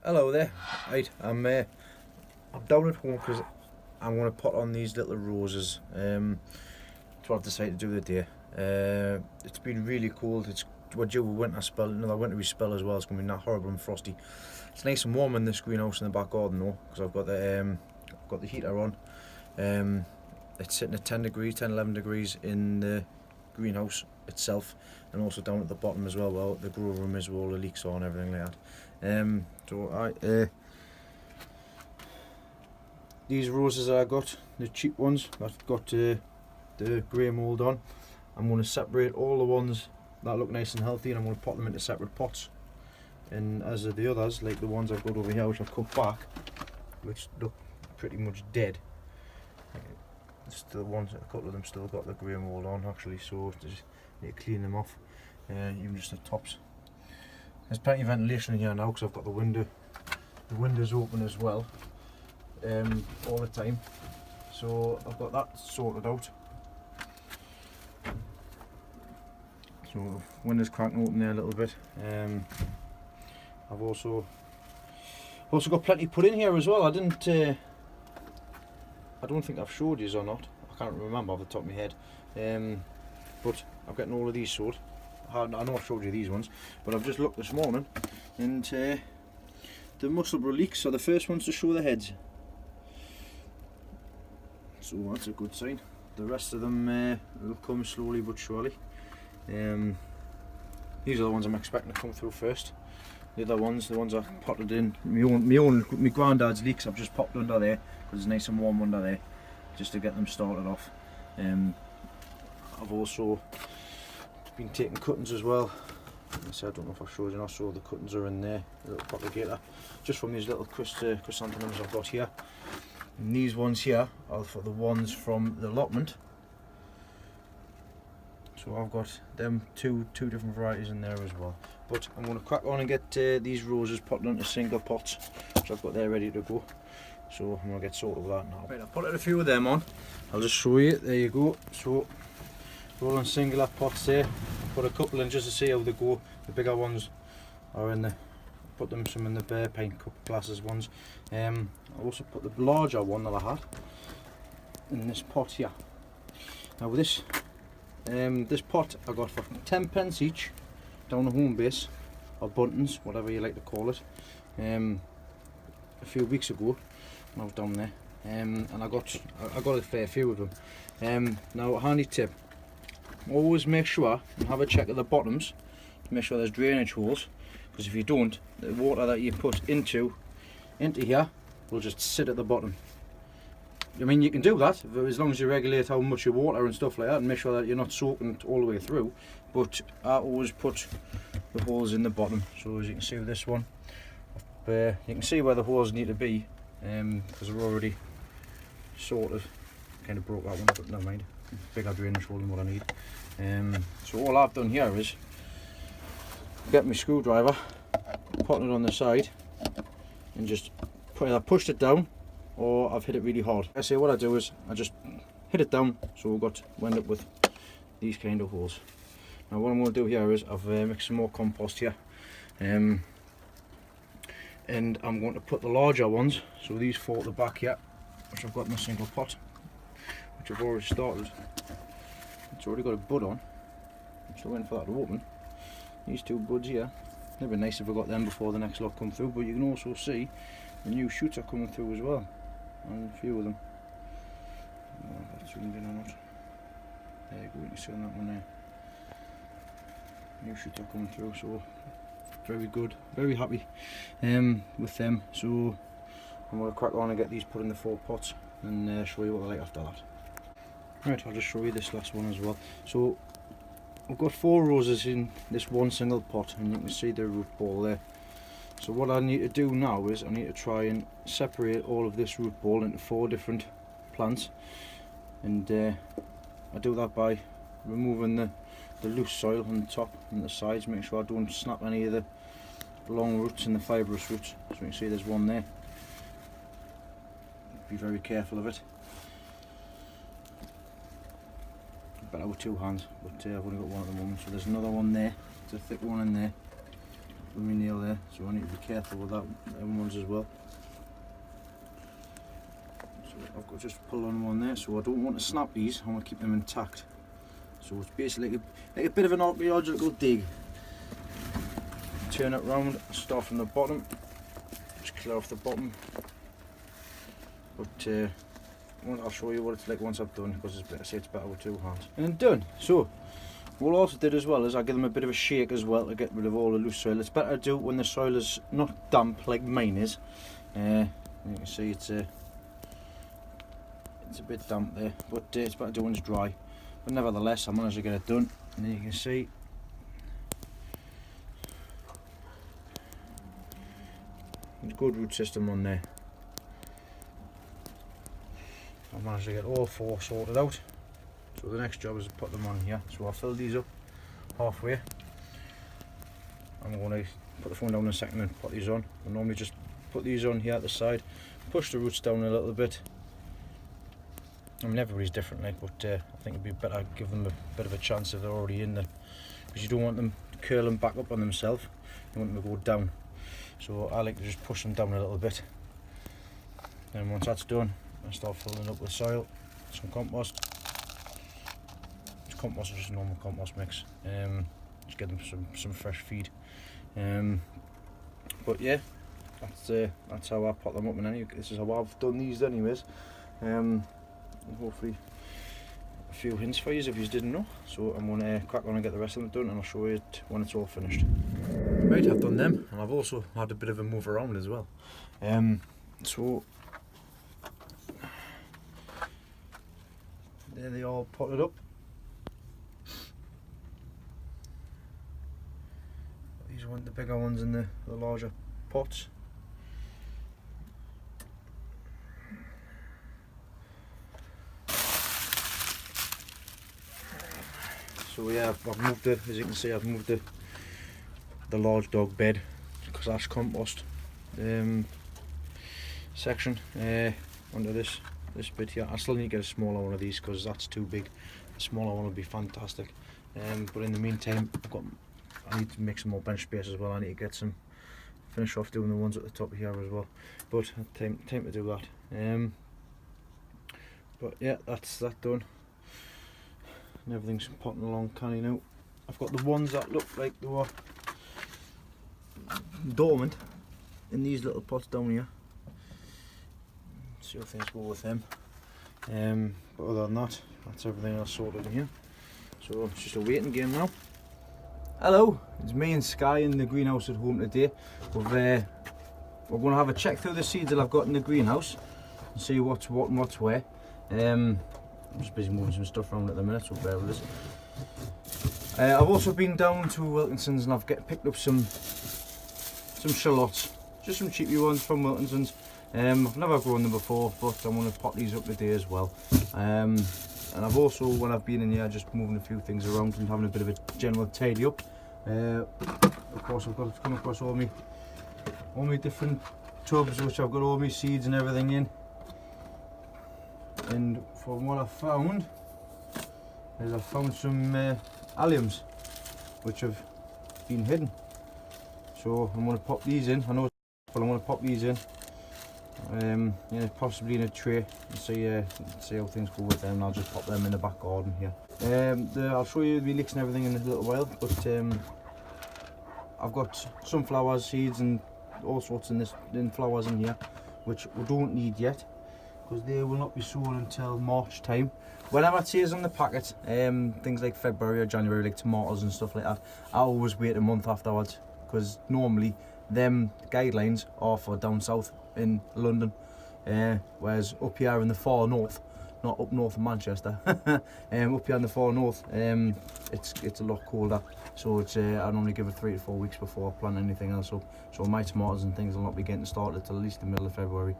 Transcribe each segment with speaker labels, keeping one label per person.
Speaker 1: Hello there. Right, I'm down at home because I'm going to put on these little roses. That's what I've decided to do today. It's been really cold. We're due a winter spell, another wintry spell as well. It's going to be not horrible and frosty. It's nice and warm in this greenhouse in the back garden though, because I've got the heater on. It's sitting at 10 degrees, 11 degrees in the greenhouse itself, and also down at the bottom as well. Well, the grow room is where all the leeks are and everything like that. These roses that I got, the cheap ones that got the grey mould on, I'm going to separate all the ones that look nice and healthy, and I'm going to pot them into separate pots. And as are the others, like the ones I've got over here, which I've cut back, which look pretty much dead. Still ones, a couple of them still got the grey mould on actually, so just need to clean them off. Even just the tops. There's plenty of ventilation in here now because I've got the windows open as well, all the time. So I've got that sorted out. So windows cracking open there a little bit. I've also got plenty put in here as well. I don't think I've showed you or not. I can't remember off the top of my head. But I'm getting all of these sorted. I know I've showed you these ones, but I've just looked this morning, and the Musselburgh leeks are the first ones to show their heads. So that's a good sign. The rest of them will come slowly but surely. These are the ones I'm expecting to come through first. The other ones, the ones I potted in, my granddad's leeks I've just popped under there because it's nice and warm under there, just to get them started off. I've also been taking cuttings as well. I don't know if I've showed you, I saw the cuttings are in there, a little propagator, just from these little chrysanthemums I've got here. And these ones here are for the ones from the allotment. So I've got them two different varieties in there as well. But I'm going to crack on and get these roses potted into single pots, which I've got there ready to go. So I'm going to get sorted with that now. Right, I've potted a few of them on. I'll just show you. There you go. So rolling singular pots there. Put a couple in just to see how they go. The bigger ones are in the. Put them some in the bare pint cup glasses ones. I also put the larger one that I had in this pot here. Now with this pot I got for 10 pence each down the home base, or Buntons, whatever you like to call it, a few weeks ago when I was down there, and I got a fair few of them. Now a handy tip, always make sure and have a check at the bottoms to make sure there's drainage holes, because if you don't, the water that you put into here will just sit at the bottom. I mean, you can do that as long as you regulate how much you water and stuff like that, and make sure that you're not soaking all the way through. But I always put the holes in the bottom. So as you can see with this one, you can see where the holes need to be, because they're already sorted. Kind of broke that one, but never mind. Bigger drainage hole than what I need. So all I've done here is get my screwdriver, put it on the side, and just either pushed it down, or I've hit it really hard. I say what I do is I just hit it down, so we've got to end up with these kind of holes. Now what I'm going to do here is I've mixed some more compost here, and I'm going to put the larger ones, so these four at the back here, which I've got in a single pot, which I've already started. It's already got a bud on, I'm still waiting for that to open. These two buds here, it'd be nice if I got them before the next lot come through, but you can also see the new shoots are coming through as well, and a few of them. I don't know if that's zoomed in or not. There you go, you can see on that one there. New shoots are coming through, so very good, very happy with them. So I'm going to crack on and get these put in the 4 pots and show you what they're like after that. Right, I'll just show you this last one as well. So I've got 4 roses in this one single pot, and you can see the root ball there. So what I need to do now is I need to try and separate all of this root ball into 4 different plants, and I do that by removing the loose soil on the top and the sides, make sure I don't snap any of the long roots and the fibrous roots. So you can see there's one there. Be very careful of it. Better with 2 hands, but I've only got one at the moment. So there's another one there, it's a thick one in there. with my nail there, so I need to be careful with that ones as well. So I've got just pull on one there, so I don't want to snap these, I want to keep them intact. So it's basically like a bit of an archaeological dig. Turn it round, start from the bottom, just clear off the bottom. But I'll show you what it's like once I've done, because I say it's better with two hands. And done. So what I also did as well is I give them a bit of a shake as well to get rid of all the loose soil. It's better to do it when the soil is not damp like mine is. You can see it's a bit damp there, but it's better to do when it's dry. But nevertheless, I managed to get it done, and then you can see there's a good root system on there. I managed to get all four sorted out. So the next job is to put them on here. So I'll fill these up halfway. I'm going to put the phone down in a second and put these on. I normally just put these on here at the side, push the roots down a little bit. I mean, everybody's different, like, but I think it'd be better to give them a bit of a chance if they're already in there, because you don't want them curling back up on themselves. You want them to go down. So I like to just push them down a little bit. Then once that's done, I start filling up with soil, some compost. Compost is just a normal compost mix. Just get them some fresh feed. But yeah, that's how I pot them up. And this is how I've done these, anyways. Hopefully a few hints for you if you didn't know. So I'm going to crack on and get the rest of them done, and I'll show you it when it's all finished. Right, I've done them, and I've also had a bit of a move around as well. So there they all potted up. These weren't the bigger ones in the larger pots. So yeah, I've moved it, as you can see, I've moved the large dog bed / compost section onto this bit here. I still need to get a smaller one of these because that's too big. A smaller one would be fantastic. But in the meantime, I need to make some more bench space as well. I need to get finish off doing the ones at the top here as well. But time to do that. But yeah, that's that done. And everything's potting along canny now. I've got the ones that look like they were dormant in these little pots down here. See how things go with them. But other than that, that's everything else sorted in here. So it's just a waiting game now. Hello, it's me and Sky in the greenhouse at home today. We're going to have a check through the seeds that I've got in the greenhouse and see what's what and what's where. I'm just busy moving some stuff around at the minute, so bear with us. I've also been down to Wilkinson's and I've picked up some shallots, just some cheapy ones from Wilkinson's. I've never grown them before, but I'm going to pot these up today as well. And I've also, when I've been in here, just moving a few things around and having a bit of a general tidy up. Of course, I've got to come across all my different tubs, which I've got all my seeds and everything in. And from what I found is I found some alliums which have been hidden. So I'm going to pop these in. I know, but I'm going to pop these in. Possibly in a tray and see how things go with them. And I'll just pop them in the back garden here. I'll show you the leeks and everything in a little while, but I've got sunflower seeds and all sorts in flowers in here which we don't need yet, because they will not be sown until March time. Whenever it says on the packet, things like February or January, like tomatoes and stuff like that, I always wait a month afterwards, because normally them guidelines are for down south in London, whereas up here in the far north, not up north of Manchester, up here in the far north, it's a lot colder. So it's I normally give it 3 to 4 weeks before I plant anything else. So my tomatoes and things will not be getting started till at least the middle of February.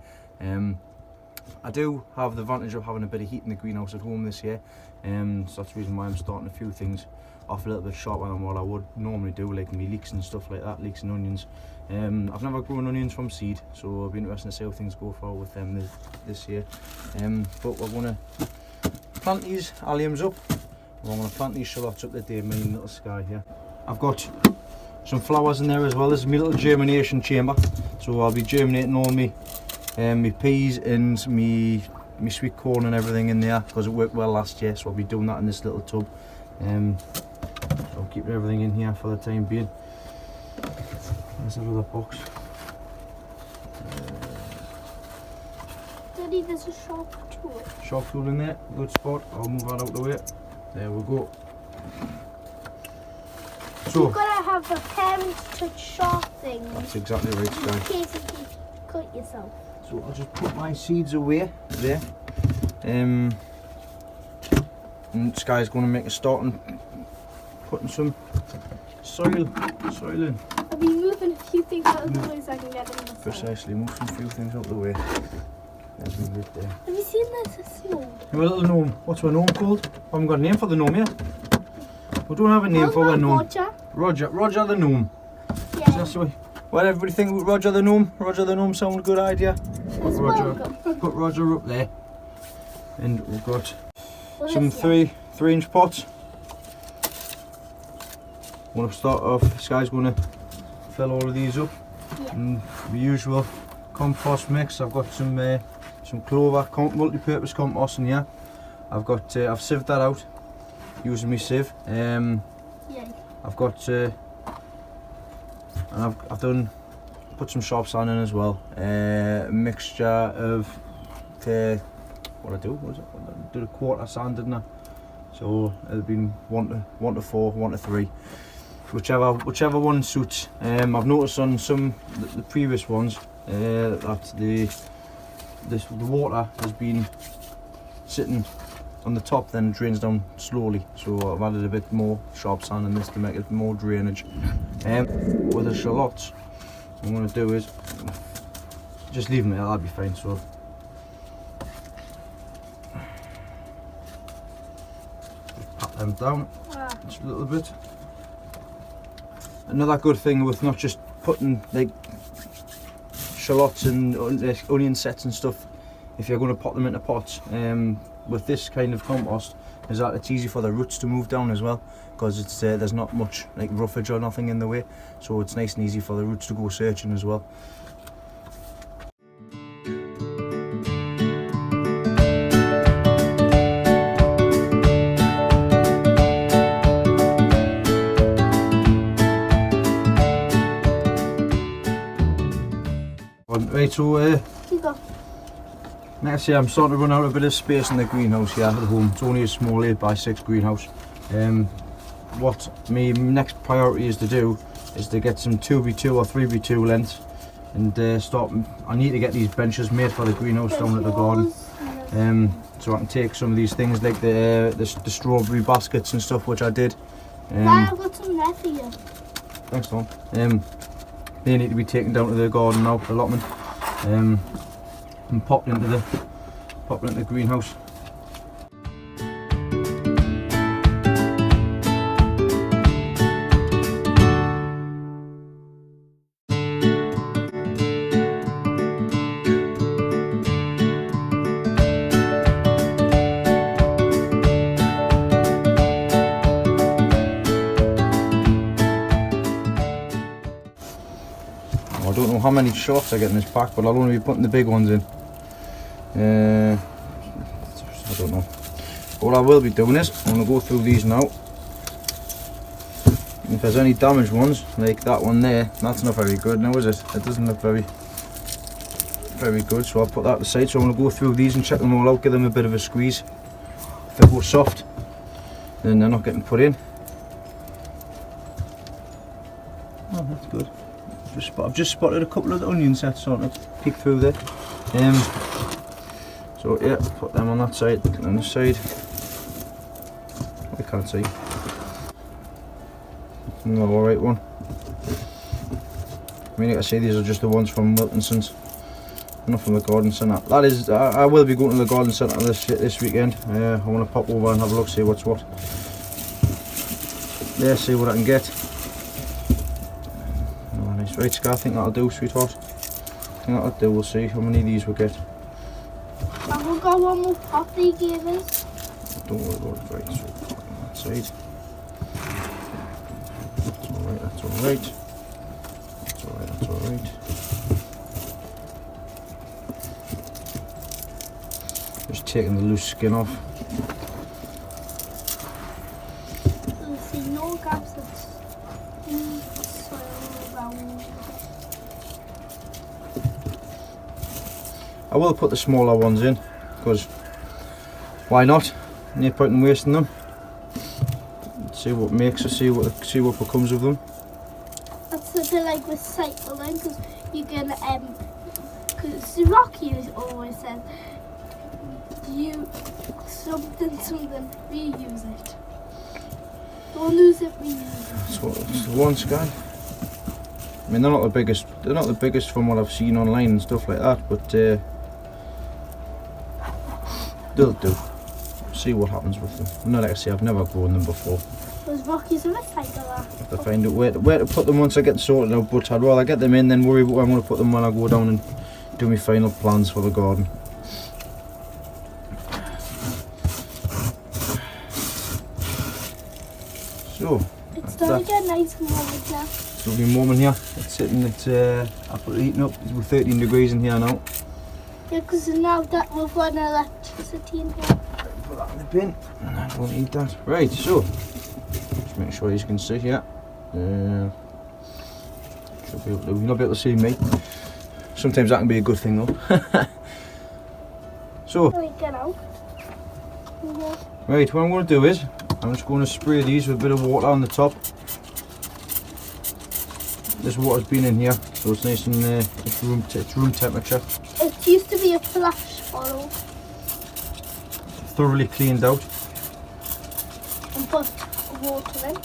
Speaker 1: I do have the advantage of having a bit of heat in the greenhouse at home this year, so that's the reason why I'm starting a few things off a little bit sharper than what I would normally do, like me leeks and stuff like that, leeks and onions. I've never grown onions from seed, so it'll be interesting to see how things go forward with them this year. But we're going to plant these alliums up. We're going to plant these shallots up today, me and little Sky here. I've got some flowers in there as well. This is my little germination chamber, so I'll be germinating all my peas and my sweet corn and everything in there, because it worked well last year. So I'll be doing that in this little tub. So I'll keep everything in here for the time being. There's another box.
Speaker 2: Daddy, there's a sharp tool.
Speaker 1: Sharp tool in there, good spot. I'll move that out of the way. There we go. So
Speaker 2: you've got to have the parents touch sharp things.
Speaker 1: That's exactly right, Sky.
Speaker 2: In case you cut yourself.
Speaker 1: So I'll just put my seeds away there. And Sky's going to make a start and putting some soil in.
Speaker 2: I'll be moving a few things out of the way so I can get them in the
Speaker 1: Precisely, move some few things out of the way. There's me right there.
Speaker 2: Have you seen this? A gnome?
Speaker 1: A little gnome. What's our gnome called? I haven't got a name for the gnome yet. We don't have a name for our gnome. Roger the gnome.
Speaker 2: Yeah.
Speaker 1: That's the way. What everybody think about Roger the gnome? Roger the gnome sound a good idea. Put Roger up there. And we've got some 3-inch pots. I'm going to start off, this guy's going to fill all of these up.
Speaker 2: Yeah.
Speaker 1: And the usual compost mix. I've got some clover multi-purpose compost in here. I've sieved that out using my sieve.
Speaker 2: Yeah.
Speaker 1: I've got and I've put some sharp sand in as well. A mixture of what I did a quarter sand, didn't I? So it'll be 1 to 4, 1 to 3, whichever one suits. I've noticed on some the previous ones that the water has been sitting on the top, then drains down slowly. So I've added a bit more sharp sand in this to make it more drainage. With the shallots, what I'm going to do is just leave them there. That'll be fine. So just pat them down just a little bit. Another good thing with not just putting like shallots and onion sets and stuff, if you're going to pot them into pots, with this kind of compost, is that it's easy for the roots to move down as well, because it's there's not much like roughage or nothing in the way, so it's nice and easy for the roots to go searching as well. Right, so like I say, I'm starting to run out of a bit of space in the greenhouse here at home. It's only a small 8x6 greenhouse. What my next priority is to do is to get some 2x2 or 3x2 lengths and start. I need to get these benches made for the greenhouse down at the garden. So I can take some of these things like the strawberry baskets and stuff, which I did.
Speaker 2: I've got some there for you.
Speaker 1: Thanks, Tom. They need to be taken down to the garden now, allotment, and popped into the greenhouse. I don't know how many shots I get in this pack, but I'll only be putting the big ones in. I don't know. What I will be doing is, I'm going to go through these now. And if there's any damaged ones, like that one there, that's not very good now, is it? It doesn't look very good, so I'll put that aside. So I'm going to go through these and check them all out, give them a bit of a squeeze. If they go soft, then they're not getting put in. Oh, that's good. I've just spotted a couple of the onion sets, sort of peek through there. So yeah, put them on that side, on this side. I can't see. No, alright one. I mean, like I say, these are just the ones from Wilkinson's, not from the garden centre. That is, I will be going to the garden centre this weekend. I want to pop over and have a look, see what's what. Yeah, see what I can get. Right, Scar, I think that'll do, sweetheart. I think that'll do. We'll see how many of these we'll get.
Speaker 2: And we'll go one more pot they gave us.
Speaker 1: Don't worry about it, right, so put it on that side. That's alright. That's alright. That's alright, that's alright. Just taking the loose skin off.
Speaker 2: You'll see no gaps of soil around.
Speaker 1: I will put the smaller ones in, because why not? No point in wasting them. See what makes us, see what becomes of them.
Speaker 2: That's a bit like recycling, because you can, because Rocky always says, you something, reuse it. Don't lose it, reuse it.
Speaker 1: That's what it's the ones, guy. I mean, they're not the biggest. They're not the biggest from what I've seen online and stuff like that, but they'll do. See what happens with them. No, like I say, I've never grown them before.
Speaker 2: Because Rocky's a recycler.
Speaker 1: I have to find out where to put them once I get sorted out, but I'd rather get them in than worry about where I'm going to put them when I go down and do my final plans for the garden. So,
Speaker 2: It's starting to get a nice moment now.
Speaker 1: it's a lovely moment here. It's sitting at, after heating up, it's 13 degrees in here now.
Speaker 2: Yeah, because now that we've got electricity in here.
Speaker 1: Put that in the bin. I don't need that. Right, so just make sure you can see here. Should be able to, you'll not be able to see me. Sometimes that can be a good thing though. So,
Speaker 2: Get out.
Speaker 1: right, what I'm going to do is I'm just going to spray these with a bit of water on the top. This water's been in here, so it's nice and it's room temperature.
Speaker 2: It used to be a flash bottle
Speaker 1: Thoroughly cleaned out.
Speaker 2: and put water in.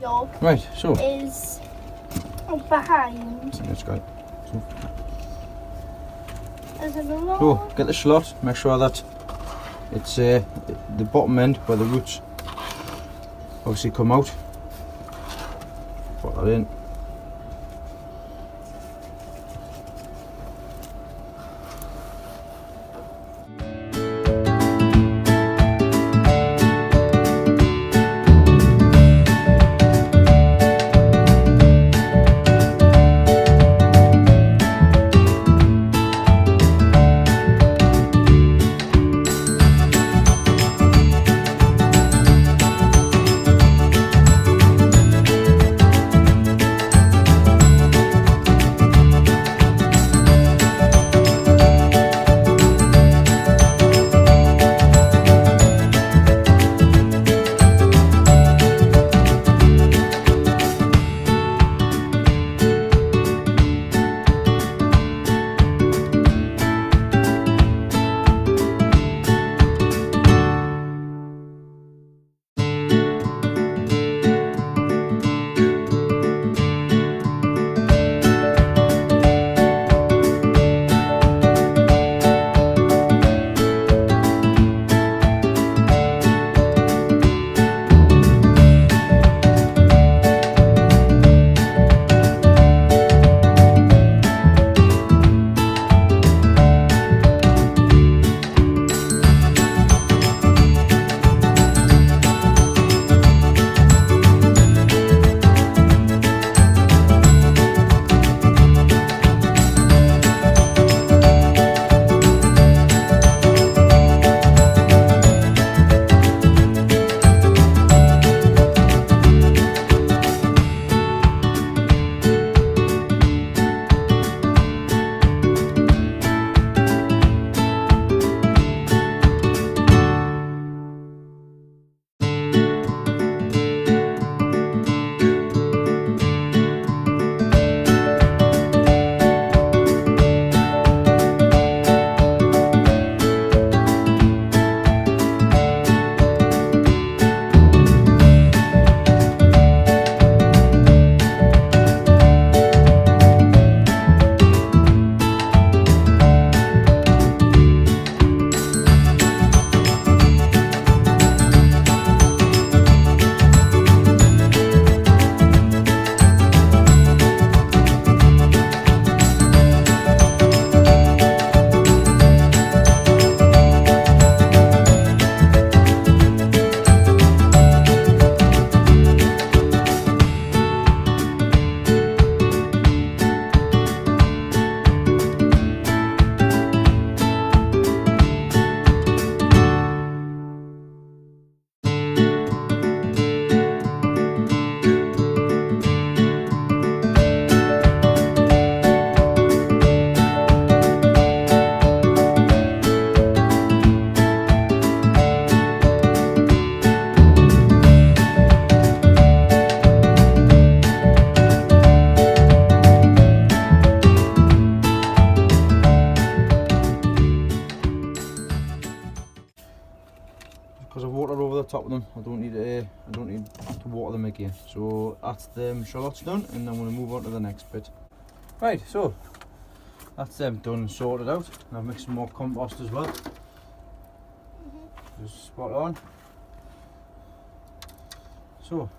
Speaker 2: Dog
Speaker 1: Right, so
Speaker 2: is behind.
Speaker 1: let's go.
Speaker 2: There's a lot.
Speaker 1: So get the shallot, make sure that it's the bottom end where the roots obviously come out. Put that in. water over the top of them. I don't need to water them again. So that's them shallots done, and then we'll move on to the next bit. Right, so that's them done and sorted out. And I've mixed some more compost as well. Just spot on. So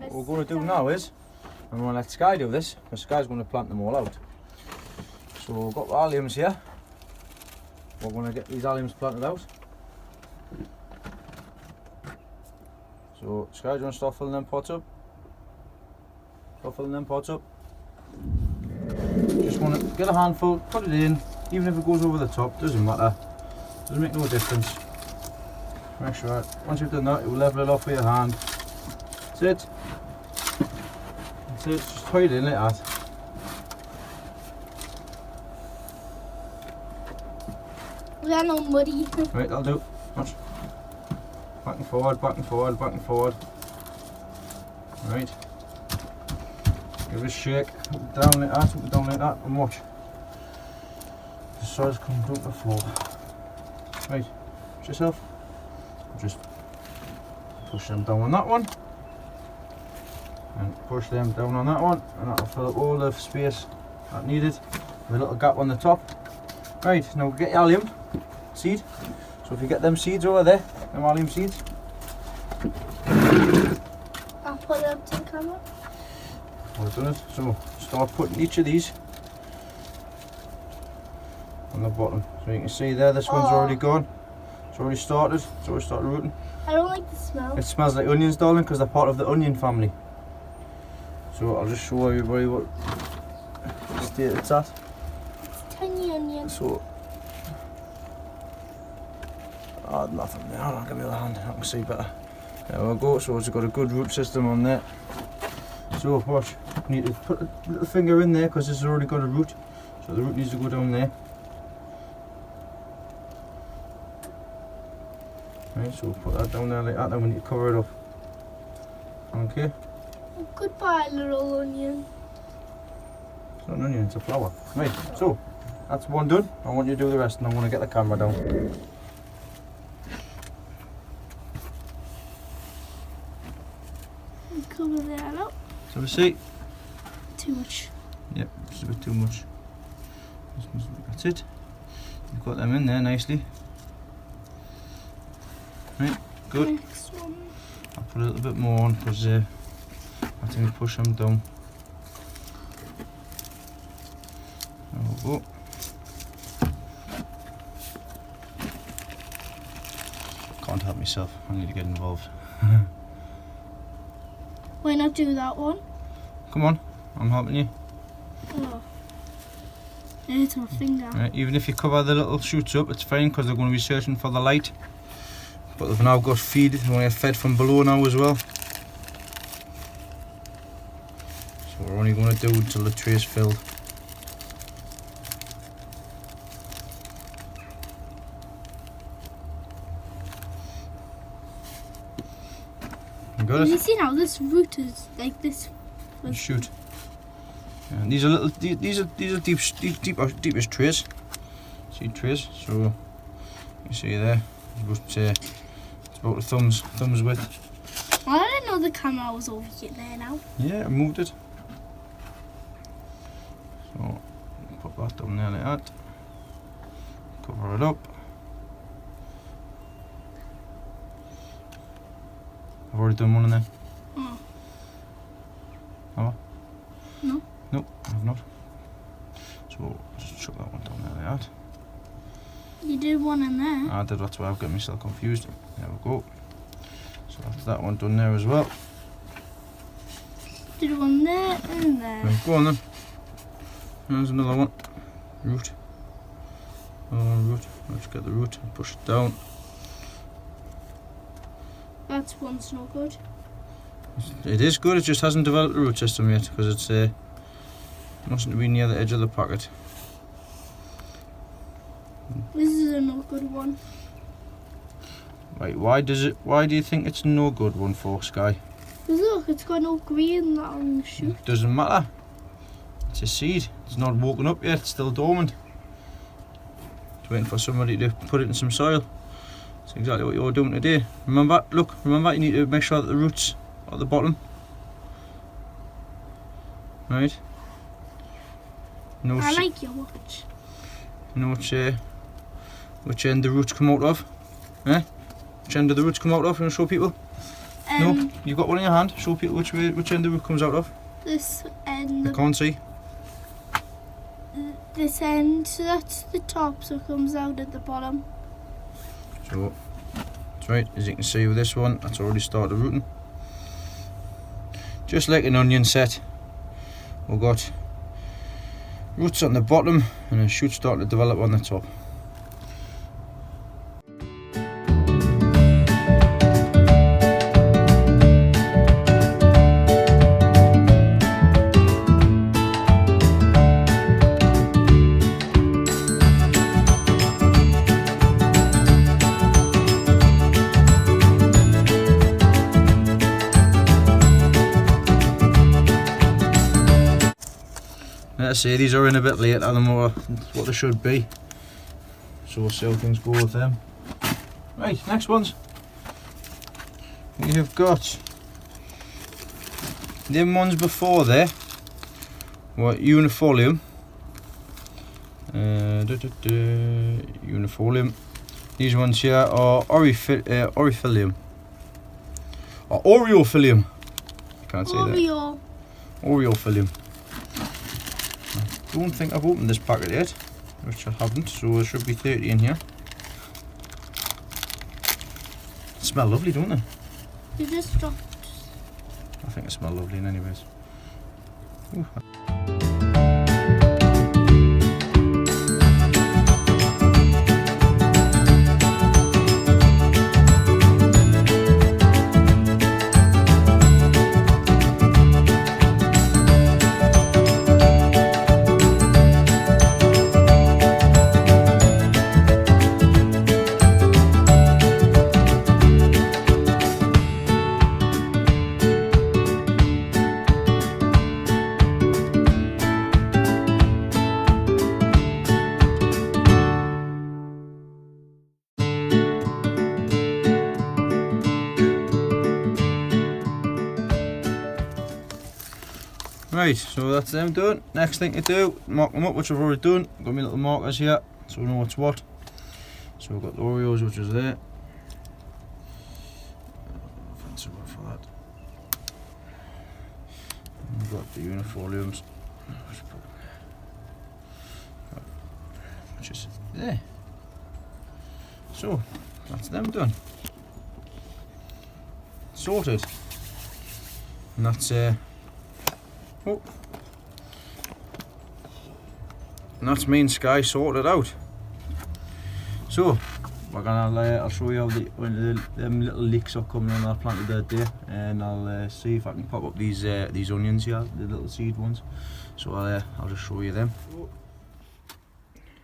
Speaker 1: what we're going to do now is I'm going to let Sky do this, because Sky's going to plant them all out. So we've got the alliums here. We're going to get these alliums planted out. So Sky, do you want to start filling them pots up? Start filling them pots up. Just want to get a handful, put it in, even if it goes over the top, doesn't matter. Doesn't make no difference. Make sure, once you've done that, you will level it off with your hand. That's it. That's it, just tie it in like that.
Speaker 2: They're not muddy.
Speaker 1: Right, that'll do. Watch. Back and forward, back and forward, back and forward. Right. Give it a shake. Up down like that, up down like that, and watch. The sides come down to the floor. Right, watch yourself. Just push them down on that one. And push them down on that one. And that'll fill up all the space that needed. With a little gap on the top. Right, now get your allium seed. So if you get them seeds over there, them allium seeds.
Speaker 2: I'll put it up to the camera.
Speaker 1: I've done it. So start putting each of these on the bottom. So you can see there, this one's already gone. It's already started. It's already started rooting.
Speaker 2: I don't like the smell.
Speaker 1: It smells like onions, darling, because they're part of the onion family. So I'll just show everybody what state it's at.
Speaker 2: It's tiny onion.
Speaker 1: So, nothing there. I'll give me the hand. I can see better. There we go. So it's got a good root system on there. So watch. You need to put a little finger in there because it's already got a root. So the root needs to go down there. Right, so put that down there like that. Then we need to cover it up. Okay.
Speaker 2: Goodbye, little onion.
Speaker 1: It's not an onion, it's a flower. Right, so that's one done. I want you to do the rest, and I want to get the camera down.
Speaker 2: Cover that up.
Speaker 1: So we see.
Speaker 2: Too much.
Speaker 1: Yep, just a bit too much. That's it. You've got them in there nicely. Right, good.
Speaker 2: Next one.
Speaker 1: I'll put a little bit more on because I think we push them down. There we go. Can't help myself, I need to get involved.
Speaker 2: Why not do that one?
Speaker 1: Come on, I'm helping you.
Speaker 2: Oh. It's my finger.
Speaker 1: Right, even if you cover the little shoots up, it's fine because they're going to be searching for the light. But they've now got feed, they're going to get fed from below now as well. So we're only going to do until the tray is filled. You got
Speaker 2: Have
Speaker 1: it?
Speaker 2: you seen how this root is like this?
Speaker 1: Shoot. And these are little. These are deepest trays. Seed trays. So you see there, it's about a thumb's width.
Speaker 2: I didn't know the camera was over here there now.
Speaker 1: Yeah, I moved it. So put that down there like that. Cover it up. I've already done one in there.
Speaker 2: Oh.
Speaker 1: Have I?
Speaker 2: No.
Speaker 1: Nope, I've not. So just chuck that one down there like that.
Speaker 2: You did one in there.
Speaker 1: I did, that's why I've got myself confused. There we go. So that's that one done there as well.
Speaker 2: Did one there and there.
Speaker 1: Right, go on then. There's another one. Root. Another one root. Let's get the root and push it down.
Speaker 2: That's one's no good.
Speaker 1: It is good, it just hasn't developed a root system yet because it's mustn't be near the edge of the packet.
Speaker 2: This is a no good one.
Speaker 1: Right, why do you think it's no good one for, Sky?
Speaker 2: Because look, it's got no green on the shoot.
Speaker 1: Doesn't matter. It's a seed. It's not woken up yet, it's still dormant. It's waiting for somebody to put it in some soil. That's exactly what you're doing today. Remember, look, remember you need to make sure that the roots are at the bottom. Right?
Speaker 2: I like your watch.
Speaker 1: You know which end the roots come out of? Eh? Which end do the roots come out of? You want to show people? No? You've got one in your hand. Show people which end the root comes out of.
Speaker 2: This end.
Speaker 1: I can't see.
Speaker 2: This end, so that's the top, so it comes out at the bottom.
Speaker 1: So, that's right, as you can see with this one, that's already started rooting. Just like an onion set, we've got roots on the bottom and a shoot starting to develop on the top. Let's say these are in a bit later than what they should be, so we'll see how things go with them. Right, next ones. We have got them ones before there were unifolium. Unifolium. These ones here are orifolium. Or oreofilium. Can't say that. Oreofilium. I don't think I've opened this packet yet, which I haven't, so there should be 30 in here. They smell lovely, don't they?
Speaker 2: You just dropped.
Speaker 1: I think they smell lovely in any ways. Ooh. Right, so that's them done. Next thing to do, mark them up, which I've already done. Got my little markers here, so we know what's what. So we've got the Oreos, which is there. Fancy word for that. And we've got the unifoliums, which is there. So that's them done. Sorted. And that's oh. And that's me and Sky sorted out. So we're gonna I'll show you how them little leeks are coming on. I planted that day, and I'll see if I can pop up these onions here, the little seed ones. So I'll just show you them.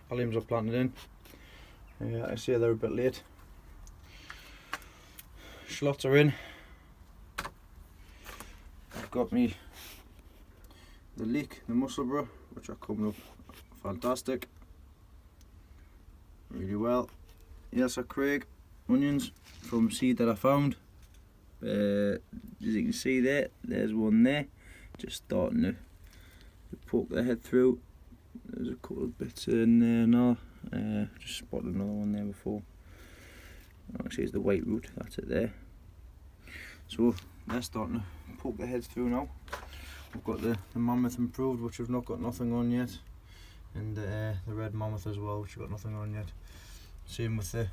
Speaker 1: Alliums are planted in. I say they're a bit late. Shallots are in. I've got me the leek, the musselburgh, which are coming up fantastic, really well. Yes, Craig onions from seed that I found. As you can see there's one there, just starting to poke their head through. There's a couple of bits in there now. Just spotted another one there before. Actually, it's the white root, that's it there. So they're starting to poke their heads through now. We've got the mammoth improved, which we've not got nothing on yet, and the red mammoth as well, which we've got nothing on yet. Same with the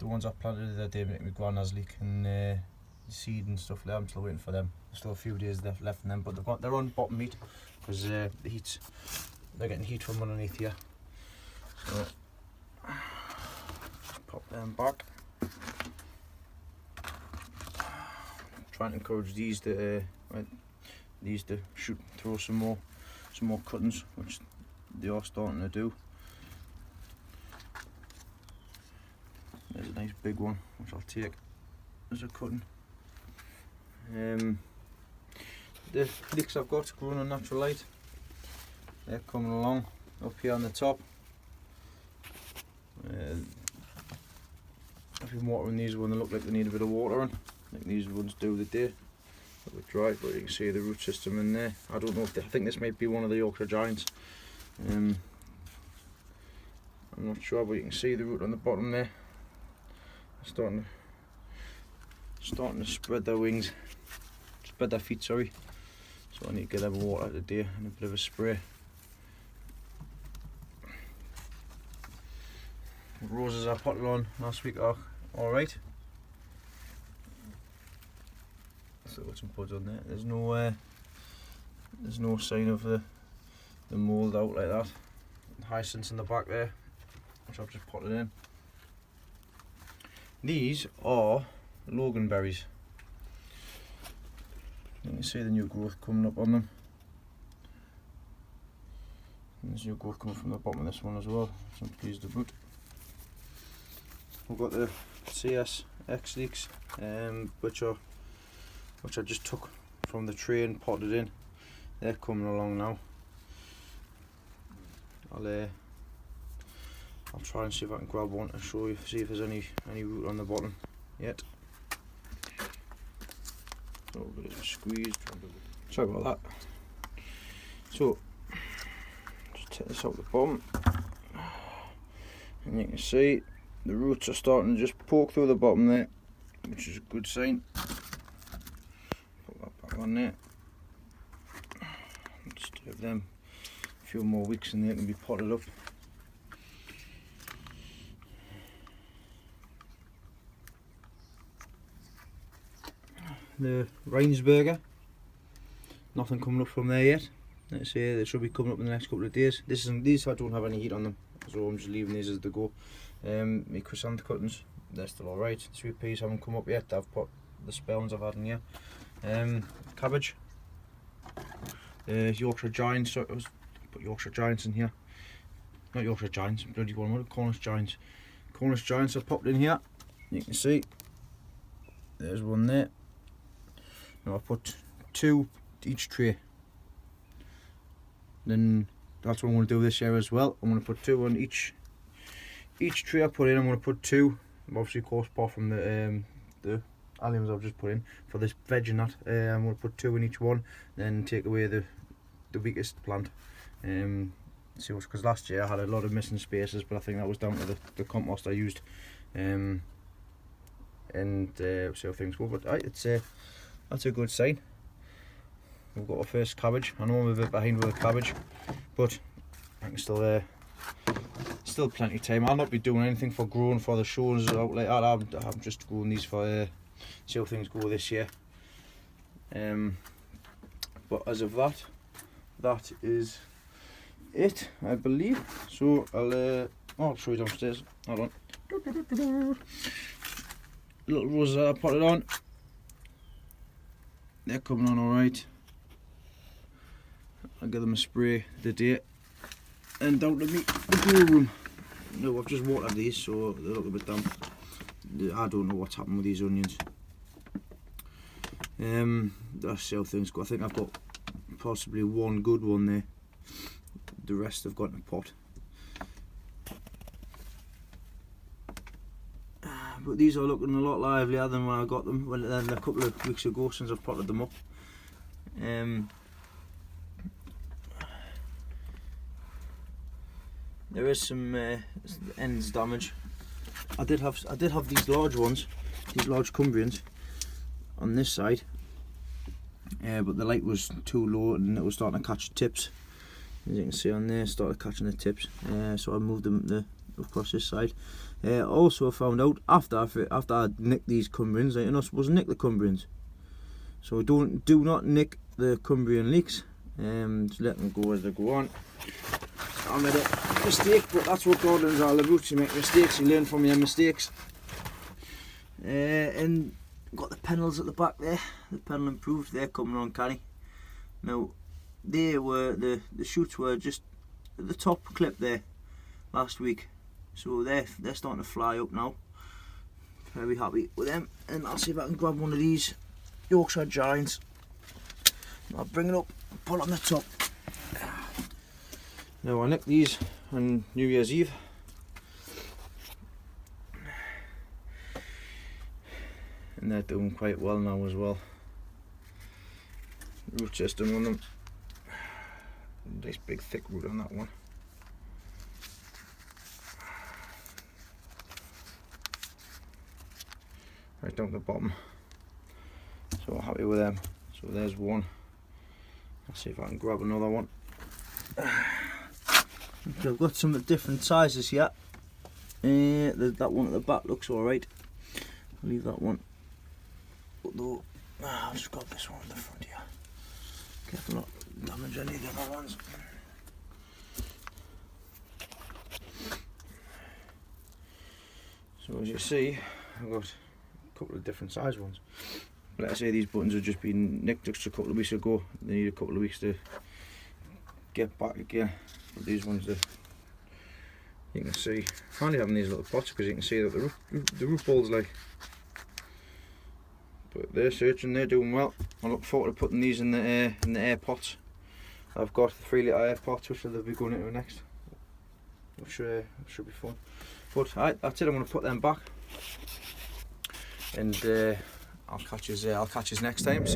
Speaker 1: ones I planted the other day, my grandma's leek, and the seed and stuff there. I'm still waiting for them. There's still a few days left in them, but they're on bottom heat because they're getting heat from underneath here. So pop them back. Trying to encourage these to shoot throw some more cuttings, which they are starting to do. There's a nice big one which I'll take as a cutting. The leeks I've got growing on natural light, they're coming along up here on the top. A I've been watering these when they look like they need a bit of watering. I think these ones do the day. A bit dry, but you can see the root system in there. I don't know if I think this might be one of the Yorkshire Giants. I'm not sure, but you can see the root on the bottom there. Starting to spread their wings, spread their feet, sorry. So I need to get them water today and a bit of a spray. The roses I potted on last week are alright. So got some buds on there. There's no sign of the mould out like that. Hyacinths in the back there, which I've just potted in. These are loganberries. You can see the new growth coming up on them. And there's new growth coming from the bottom of this one as well. So I'm pleased about. We've got the CS X leeks, which I just took from the tray and potted in. They're coming along now. I'll try and see if I can grab one and show you, see if there's any root on the bottom yet. A little bit of a squeeze. Sorry about that. So just take this out the bottom, and you can see the roots are starting to just poke through the bottom there, which is a good sign. Put that back on there. Just give them a few more weeks and they can be potted up. The Rheinsberger, nothing coming up from there yet. Let's say they should be coming up in the next couple of days. These I don't have any heat on them, so I'm just leaving these as they go. My chrysanthemum cuttings, they're still alright. Sweet peas haven't come up yet. I've put the spare ones I've had in here. Cabbage, Yorkshire Giants. So put Yorkshire Giants in here. Not Yorkshire Giants, bloody one. What are Cornish Giants? Cornish Giants are popped in here. You can see there's one there. Now I put 2 each tray. Then that's what I'm going to do this year as well. I'm going to put 2 on each tray I put in. I'm going to put 2, obviously, of course, apart from the alliums I've just put in for this veg and that. I'm going to put 2 in each one, then take away the weakest plant. See, because last year I had a lot of missing spaces, but I think that was down to the compost I used. And see how things go. But that's a good sign. We've got our first cabbage. I know I'm a bit behind with the cabbage, but I can still plenty of time. I'll not be doing anything for growing for the shows out like that. I'm just growing these for see how things go this year. But as of that is it, I believe. So I'll show you downstairs. Hold on. Little roses that I potted on. They're coming on alright. I'll give them a spray today and down to the grow room. No, I've just watered these, so they look a bit damp. I don't know what's happened with these onions. That's how things go. I think I've got possibly one good one there. The rest have got in a pot. But these are looking a lot livelier than when I got them a couple of weeks ago since I've potted them up. There is some ends damage. I did have these large ones, these large Cumbrians, on this side, but the light was too low and it was starting to catch tips. As you can see on there, started catching the tips. So I moved them across this side. Also, I found out after I nicked these Cumbrians that you're not supposed to nick the Cumbrians. So do not nick the Cumbrian leeks. Just let them go as they go on. I made a mistake, but that's what gardeners are all about. You make mistakes, you learn from your mistakes. And got the pennels at the back there. The pennel improved. They're coming on canny. Now, the shoots were just at the top clip there last week. So they're starting to fly up now. Very happy with them. And I'll see if I can grab one of these Yorkshire Giants. I'll bring it up, put it on the top. Now I nicked these on New Year's Eve. and they're doing quite well now as well. Root system on them, nice big thick root on that one. Right down to the bottom, so happy with them. So there's one. Let's see if I can grab another one. Okay, I've got some different sizes here. That one at the back looks alright. I'll leave that one. Although, I've just got this one at the front here. Careful not to damage any of the other ones. So as you see, I've got a couple of different size ones. Let's say these buttons have just been nicked just a couple of weeks ago. They need a couple of weeks to get back again. But these ones, you can see, handy having these little pots because you can see that the root balls like. But they're searching, they're doing well. I look forward to putting these in the air pots. I've got 3 litre air pots which they'll be going into next, which should be fun. But that's it. I'm going to put them back, and I'll catch you next time.